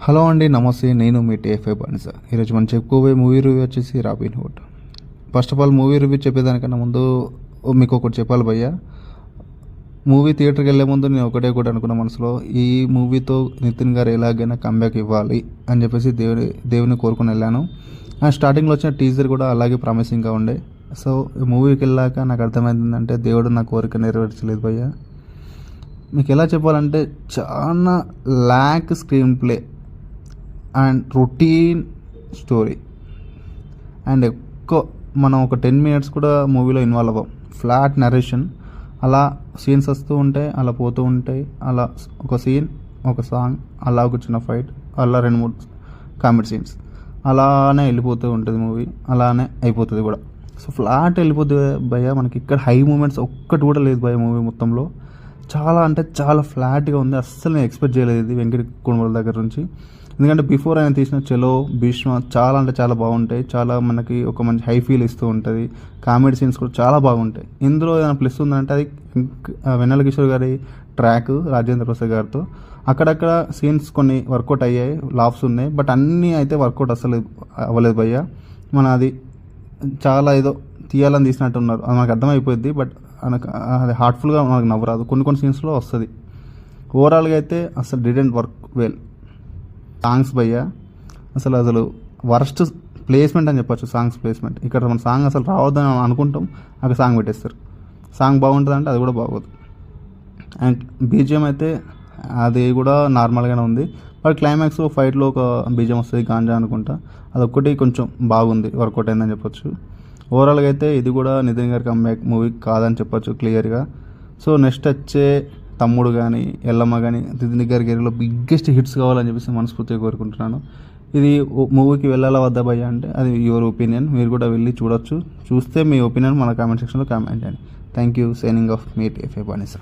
Hello అండి, నమస్తే. నేను మీ టీఎఫ్ఐ బానిస. ఈరోజు మనం చెప్పుకోబోయే మూవీ రివ్యూ వచ్చేసి Robin Hood. First of all movie review చెప్పేదానికన్నా ముందు మీకు ఒకటి చెప్పాలి భయ్య. మూవీ థియేటర్కి వెళ్ళే ముందు నేను ఒకటే అనుకున్న మనసులో, ఈ మూవీతో నితిన్ గారు ఎలాగైనా కంబ్యాక్ ఇవ్వాలి అని చెప్పేసి దేవుని కోరుకుని వెళ్ళాను. అండ్ స్టార్టింగ్లో వచ్చిన టీజర్ కూడా అలాగే ప్రామిసింగ్గా ఉండే. సో మూవీకి వెళ్ళాక నాకు అర్థమైందంటే దేవుడు నా కోరిక నెరవేర్చలేదు భయ్య. మీకు ఎలా చెప్పాలంటే, చాలా lakh screen play and routine story. And ఎక్కువ మనం ఒక 10 minutes కూడా మూవీలో ఇన్వాల్వ్ అవ్వం. ఫ్లాట్ నరేషన్, అలా సీన్స్ వస్తూ ఉంటాయి, అలా పోతూ ఉంటాయి, అలా ఒక సీన్, ఒక సాంగ్, అలా ఒక చిన్న ఫైట్, అలా 2-3 కామెడీ సీన్స్, అలానే వెళ్ళిపోతూ ఉంటుంది మూవీ. అలానే అయిపోతుంది కూడా. సో ఫ్లాట్ వెళ్ళిపోతుంది భయ్య. మనకి ఇక్కడ హై మూమెంట్స్ ఒక్కటి కూడా లేదు భయ్య మూవీ మొత్తంలో. చాలా అంటే చాలా ఫ్లాట్గా ఉంది. అస్సలు నేను ఎక్స్పెక్ట్ చేయలేదు ఇది వెంకట కుటుంబాల దగ్గర నుంచి. ఎందుకంటే బిఫోర్ ఆయన తీసిన చలో, భీష్మ చాలా అంటే చాలా బాగుంటాయి. చాలా మనకి ఒక మంచి హై ఫీల్ ఇస్తూ ఉంటుంది. కామెడీ సీన్స్ కూడా చాలా బాగుంటాయి. ఇందులో ఏమైనా ప్లస్ ఉందంటే అది వెన్నెల కిషోర్ గారి ట్రాక్, రాజేంద్ర ప్రసాద్ గారితో అక్కడక్కడ సీన్స్ కొన్ని వర్కౌట్ అయ్యాయి, లాఫ్స్ ఉన్నాయి. బట్ అన్నీ అయితే వర్కౌట్ అసలు అవ్వలేదు భయ్య. మన అది చాలా ఏదో తీయాలని తీసినట్టు ఉన్నారు, అది మనకు అర్థమైపోయింది. బట్ మనకు అది హార్ట్ఫుల్గా మనకు నవ్వరాదు. కొన్ని సీన్స్లో వస్తుంది. ఓవరాల్గా అయితే అసలు డిడెంట్ వర్క్ వెల్. సాంగ్స్ భయ్య అసలు వర్స్ట్ ప్లేస్మెంట్ అని చెప్పొచ్చు. సాంగ్స్ ప్లేస్మెంట్ ఇక్కడ మన సాంగ్ అసలు రావద్దని అనుకుంటాం, అక్కడ సాంగ్ పెట్టేస్తారు. సాంగ్ బాగుంటుంది అంటే అది కూడా బాగోదు. అండ్ బీజిఎం అయితే అది కూడా నార్మల్గానే ఉంది. బట్ క్లైమాక్స్ ఫైట్లో ఒక బీజిఎం వస్తుంది, గాంజా అనుకుంటా, అదొక్కటి కొంచెం బాగుంది, వర్కౌట్ అయిందని చెప్పొచ్చు. ఓవరాల్గా అయితే ఇది కూడా నితిన్ గారి కంబ్యాక్ మూవీ కాదని చెప్పొచ్చు క్లియర్గా. సో నెక్స్ట్ వచ్చే తమ్ముడు కానీ, ఎల్లమ్మ కానీ నితిన్ గారి కెరీర్లో బిగ్గెస్ట్ హిట్స్ కావాలని చెప్పేసి మనస్ఫూర్తిగా కోరుకుంటున్నాను. ఇది మూవీకి వెళ్ళాలా వద్దా భయ్య అంటే అది యువర్ ఒపీనియన్. మీరు కూడా వెళ్ళి చూడొచ్చు. చూస్తే మీ ఒపీనియన్ మన కామెంట్ సెక్షన్లో కామెంట్ చేయండి. Thank you. Signing off me TFI బానిస.